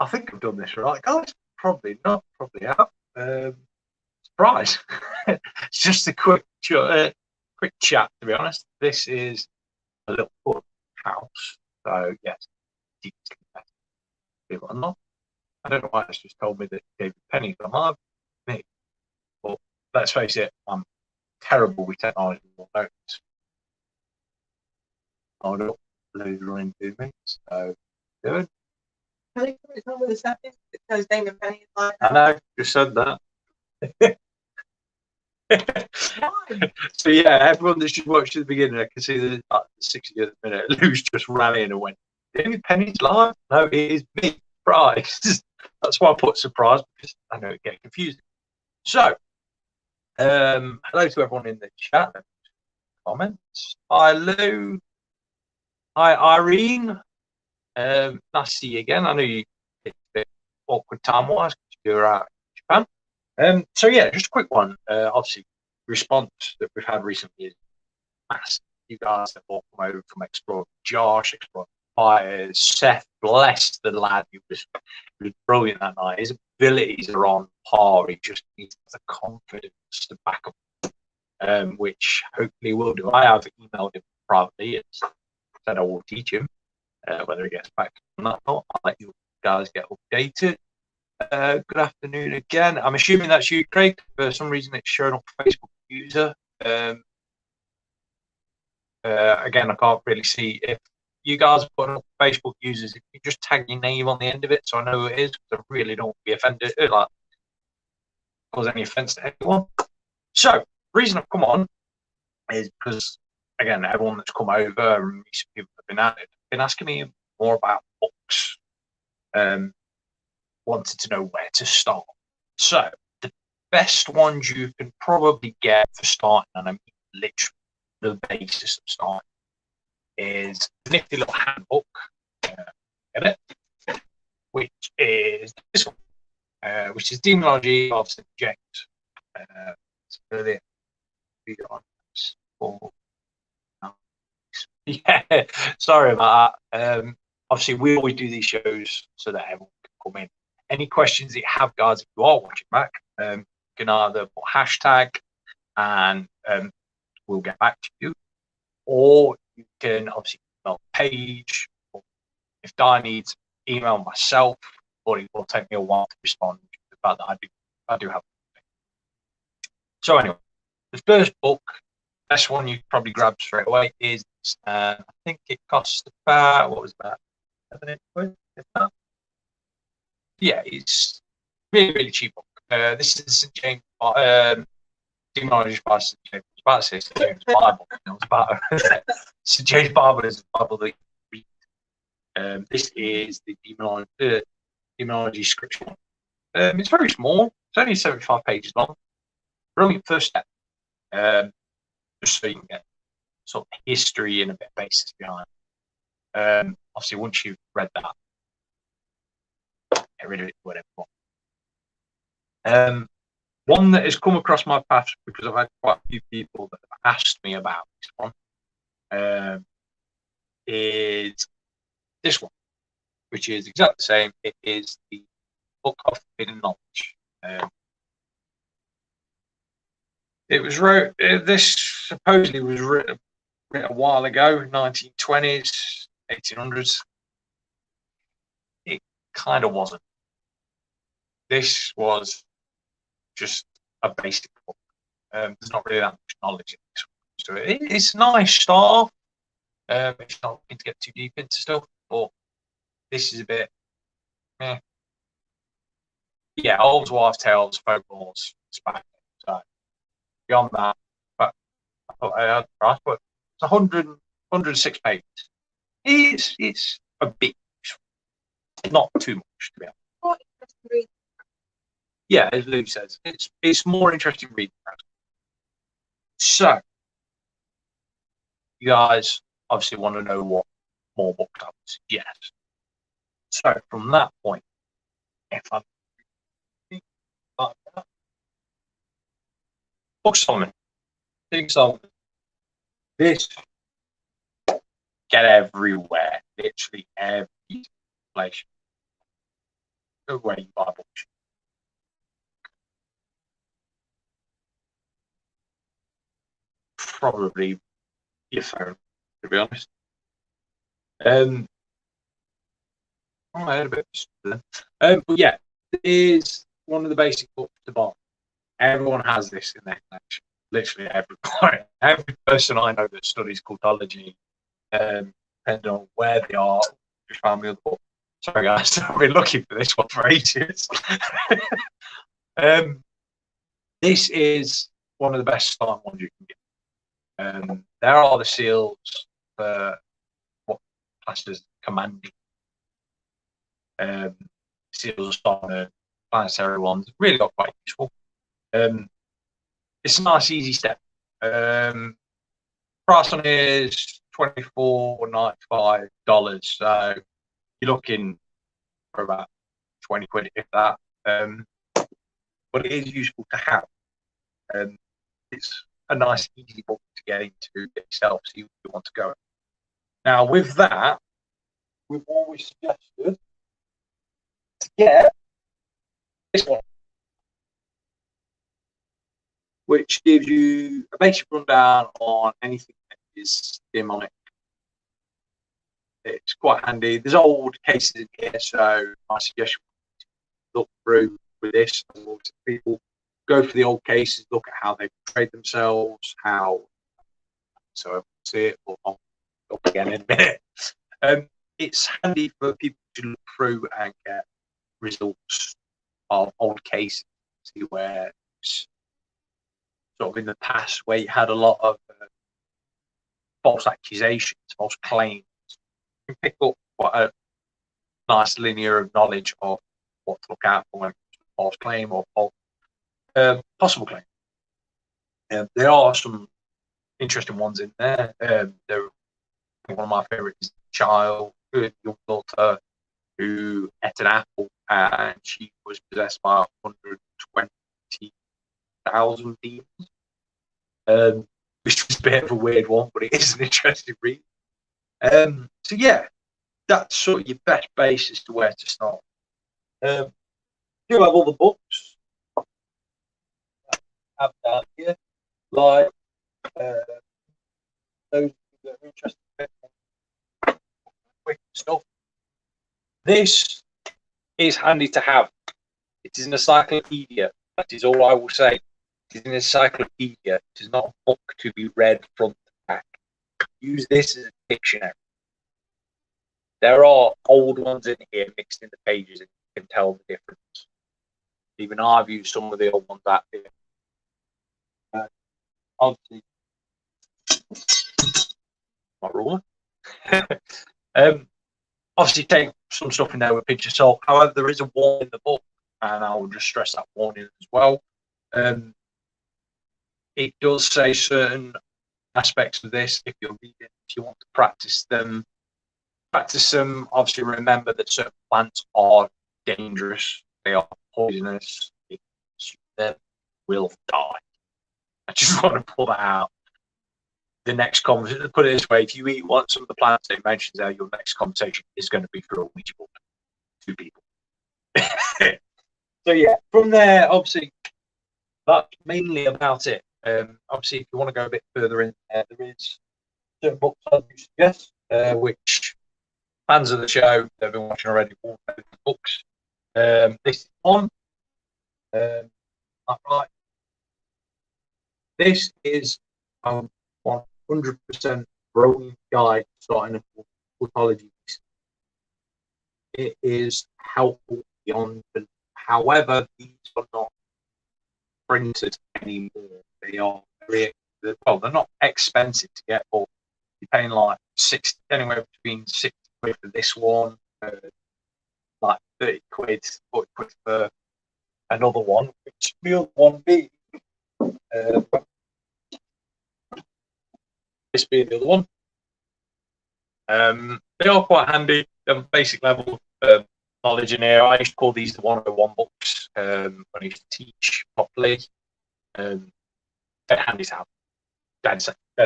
I think I've done this right, guys. Probably not. Probably have. Surprise! It's just a quick chat. To be honest, this is a little fun house. So yes, believe it or not. I don't know why it's just told me that David Penny's on my me. But let's face it, I'm terrible with technology. Notes. Hold up, loser in 2 minutes. So good. I think it's not with the settings. It says David Penny is like I know, just said that. So yeah, everyone that should watch at the beginning, I can see that at the 60th minute, Lou's just ran in and went, David Penny's live? No, it is me. Surprise. That's why I put surprise, because I know it gets confusing. So, hello to everyone in the chat. Comments. Hi, Lou. Hi, Irene. Nice to see you again. I know you it's a bit awkward time-wise because you're out in Japan. So yeah, just a quick one. Obviously, response that we've had recently is massive. You guys have all come over from Exploring Josh, Exploring Fires, Seth, bless the lad. He was brilliant that night. His abilities are on par. He just needs the confidence to back up, which hopefully will do. I have emailed him privately and said I will teach him. Whether he gets back or not, I'll let you guys get updated. Good afternoon again. I'm assuming that's you, Craig. For some reason, it's showing up Facebook user. Again, I can't really see if you guys are putting up Facebook users. If you just tag your name on the end of it, so I know who it is. I really don't want to be offended, like cause any offense to anyone. So, the reason I've come on is because, again, everyone that's come over and recent people have been at it, been asking me more about books. Wanted to know where to start. So the best ones you can probably get for starting, and I mean literally the basis of starting, is a nifty little handbook. Get it? Which is this one, which is Demonology of St. James. It's brilliant. Yeah, sorry about that. Obviously, we always do these shows so that everyone can come in. Any questions that you have, guys, if you are watching back, you can either put hashtag and we'll get back to you, or you can obviously email the page. Or if Di needs, email myself, or it will take me a while to respond to the fact that I do have. So anyway, the first book, best one you probably grab straight away is I think it costs about, what was that? £7 yeah, it's really cheap book. This is St. James Demonology by St. James. I was about to say St. James Bible. It was about St. James Bible is the Bible that you read. This is the Demonology scripture. It's very small. It's only 75 pages long. Brilliant first step. Just so you can get sort of history and a bit of basis behind. Obviously, once you've read that, get rid of it, whatever. One that has come across my path because I've had quite a few people that have asked me about this one is this one, which is exactly the same. It is the Book of Forbidden Knowledge. It was wrote. This supposedly was written a while ago, 1920s, 1800s. It kind of wasn't. This was just a basic book. There's not really that much knowledge in this one. So it's a nice start off. If you're not looking to get too deep into stuff, but this is a bit, yeah, old wives' tales, folklores, so beyond that, but I thought I had the price, but it's 106 pages. It's a bit, not too much to be honest. Yeah, as Lou says, it's more interesting reading. So, you guys obviously want to know what more books I would suggest. So, from that point, if I like that, Book Solomon, King Solomon, this get everywhere, literally every place. where you buy books. Probably your phone, to be honest. I had a bit of but yeah, it is one of the basic books to buy. Everyone has this in their collection. Literally every person I know that studies cultology, depending on where they are, just found me the book. Sorry guys, I've been looking for this one for ages. This is one of the best starting ones you can get. There are the seals for what classed as commanding. Seals on planetary ones really got quite useful. It's a nice easy step. Price on it is $24.95, so you're looking for about 20 quid if that. But it is useful to have. It's a nice easy book to get into yourself, see where you want to go. Now with that, we've always suggested to get this one, which gives you a basic rundown on anything that is demonic. It's quite handy. There's old cases in here, so I suggest you look through with this. People go for the old cases, look at how they portrayed themselves, how so I see it, but I'll look again in a minute. It's handy for people to look through and get results of old cases, see where it's sort of in the past where you had a lot of false accusations, false claims. You can pick up quite a nice linear of knowledge of what to look out for when it's a false claim or possible claim. There are some interesting ones in there. One of my favorites is Child, a young daughter who ate an apple and she was possessed by 120,000 demons. Which was a bit of a weird one, but it is an interesting read. So yeah, that's sort of your best basis to where to start. You have all the books I have down here, like those that are interested in quick stuff. This is handy to have. It is an encyclopedia. That is all I will say. It is an encyclopedia. It is not a book to be read front to back. Use this as a dictionary. There are old ones in here mixed in the pages, and you can tell the difference. Even I've used some of the old ones out here. Obviously, my ruler. Obviously, take some stuff in there with a pinch of salt. However, there is a warning in the book, and I will just stress that warning as well. It does say certain aspects of this. If you're reading, if you want to practice them. Obviously, remember that certain plants are dangerous. They are poisonous. If you them, will die. I just want to pull that out. The next conversation, put it this way: if you eat some of the plants they mentioned there, your next conversation is going to be through a Ouija board. 2 people. So yeah, from there, obviously, that's mainly about it. Obviously, if you want to go a bit further in, there is certain books I do suggest, which fans of the show they've been watching already. Books. This is one. Right. This is 100% brilliant guide starting a cultology. It is helpful beyond. However, these are not printed anymore. They are they're not expensive to get, but you're paying like anywhere between 60 quid for this one, like 30 quid, 40 quid for another one, which the other one being this being the other one. They are quite handy. They have a basic level of knowledge in here. I used to call these the 101 books when I used to teach properly. Dead handy to have. Dead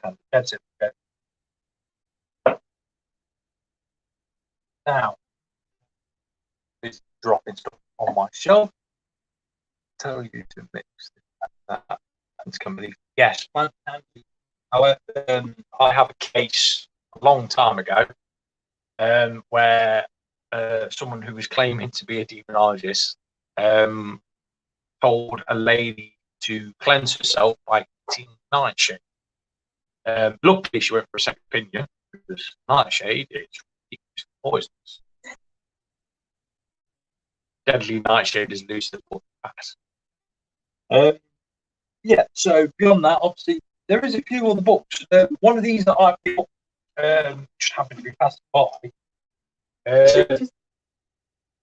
handy. Dead. Now, it's dropping stuff on my shelf. Tell you to mix that. It's company. Yes, plant candy. However, I have a case a long time ago where someone who was claiming to be a demonologist told a lady to cleanse herself by eating nightshade. Luckily, she went for a second opinion because nightshade is poisonous. Deadly nightshade is loose that will pass. Yeah, so beyond that, obviously, there is a few other books. One of these that I picked up just happened to be passed by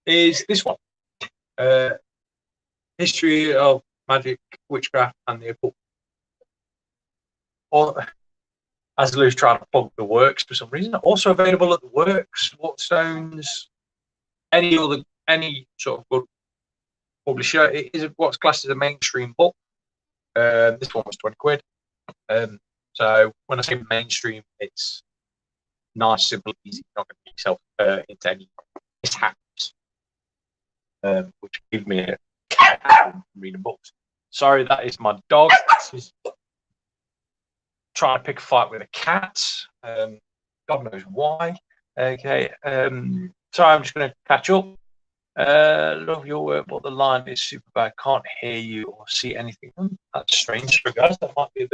is this one. History of Magic, Witchcraft, and the Occult. Or, as Lou's trying to plug the Works for some reason, also available at the Works, Waterstones, any sort of good publisher. It is what's classed as a mainstream book. This one was 20 quid. So when I say mainstream, it's nice, simple, easy. You're not going to get yourself into any mishaps, which give me a reading books. Sorry, that is my dog. She's trying to pick a fight with a cat. God knows why. Okay. Sorry, I'm just going to catch up. Love your work, but the line is super bad. Can't hear you or see anything. That's strange for guys. That might be a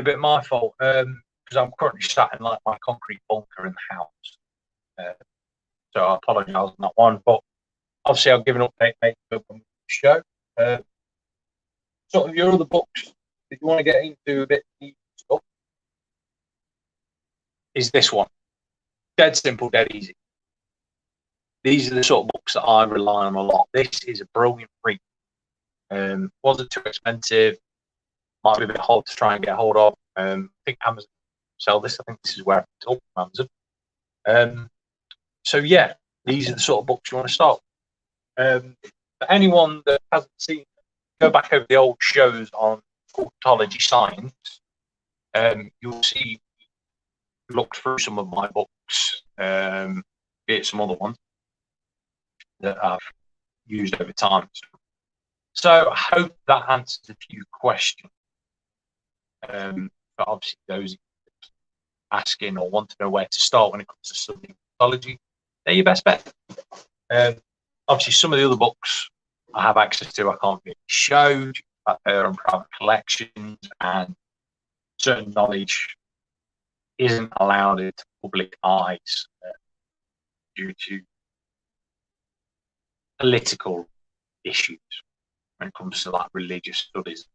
bit my fault because I'm currently sat in like my concrete bunker in the house. So I apologise on that one. But obviously, I'll give an update later on the show. Sort of your other books that you want to get into a bit stuff is this one. Dead simple, dead easy. These are the sort of books that I rely on a lot. This is a brilliant read. Wasn't too expensive. Might be a bit hard to try and get hold of. I think Amazon sell this. I think this is where it's up from Amazon. So yeah, these are the sort of books you want to start with. For anyone that hasn't seen, go back over the old shows on Occultology Science. You'll see, look through some of my books, be it some other ones that I've used over time. So I hope that answers a few questions. But obviously, those asking or want to know where to start when it comes to studying occultology, they're your best bet. Obviously, some of the other books I have access to, I can't really show, but they're on private collections, and certain knowledge isn't allowed into public eyes due to political issues when it comes to like religious studies.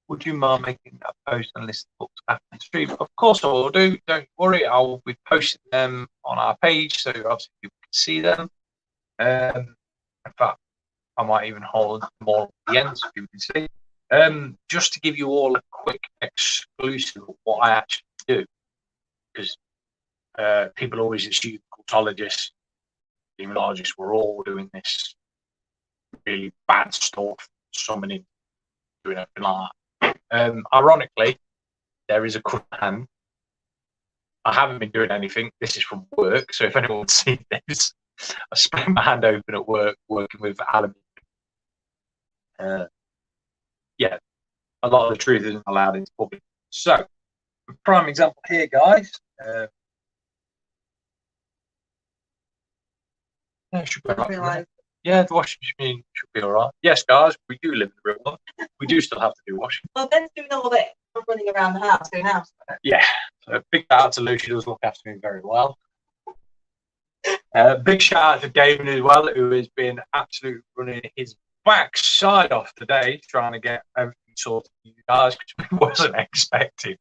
Would you mind making a post and list the books after the stream? Of course I will do. Don't worry, I will be posting them on our page so obviously people can see them. In fact, I might even hold more at the end so people can see. Just to give you all a quick exclusive of what I actually do, because people always assume cultologists, demonologists, we're all doing this really bad stuff, summoning, doing everything like that. Ironically, there is a cut hand. I haven't been doing anything. This is from work, so if anyone's seen this, I split my hand open at work working with aluminium. Yeah, a lot of the truth isn't allowed into public. So, prime example here, guys. Should be right. Yeah, the washing machine should be all right. Yes, guys, we do live in the real world. We do still have to do washing. Well, Ben's doing all this. I'm running around the house doing house. Yeah, so big shout out to Lou. She does look after me very well. Big shout out to David as well, who has been absolutely running his backside off today, trying to get everything sorted for you guys, because we wasn't expecting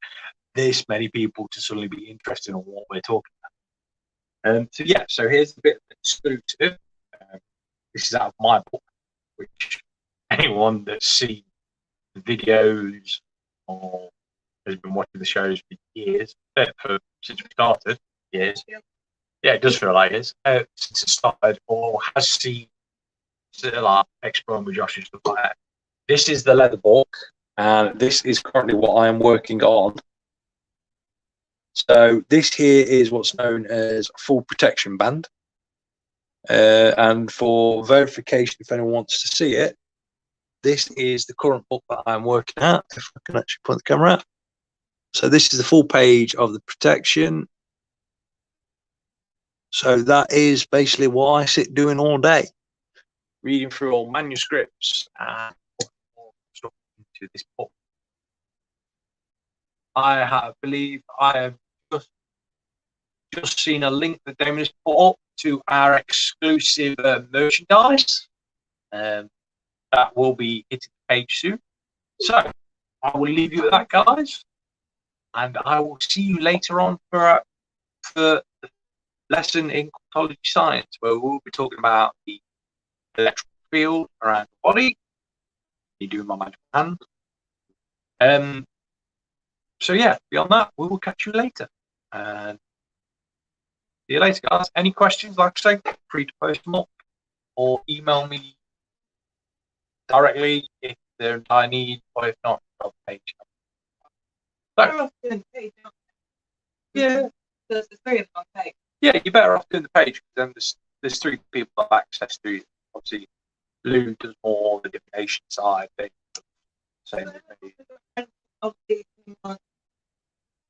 this many people to suddenly be interested in what we're talking about. So yeah, so here's a bit of exclusive. This is out of my book, which anyone that's seen the videos or has been watching the shows for years, since we started, years. Yeah, it does feel like years. Since it started, or has seen like exploring with Josh and stuff like that. This is the leather book, and this is currently what I am working on. So this here is what's known as full protection band. And for verification, if anyone wants to see it, this is the current book that I'm working at, if I can actually point the camera out. So this is the full page of the protection. So that is basically what I sit doing all day, reading through all manuscripts and putting more stuff into this book. I believe I have just seen a link that Damon has put up to our exclusive merchandise. That will be hitting the page soon. So I will leave you with that, guys, and I will see you later on for the lesson in quantology science, where we'll be talking about the electric field around the body. You do my magic hand. So yeah, beyond that, we will catch you later. And see you later, guys. Any questions, like I say, feel free to post them up or email me directly if I need, or if not, I'll page. So, yeah, There's the three of them on page. yeah, you're better off doing the page, because then there's three people that have access to it. Obviously, Lou does more the divination side thing. Same with me.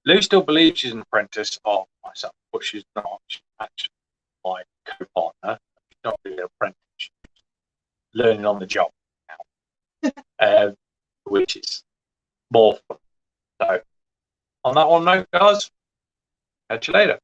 Lou still believes she's an apprentice of myself, but she's not. She's actually my co-partner. She's not really an apprentice. She's learning on the job now, which is more fun. So, on that one note, guys, catch you later.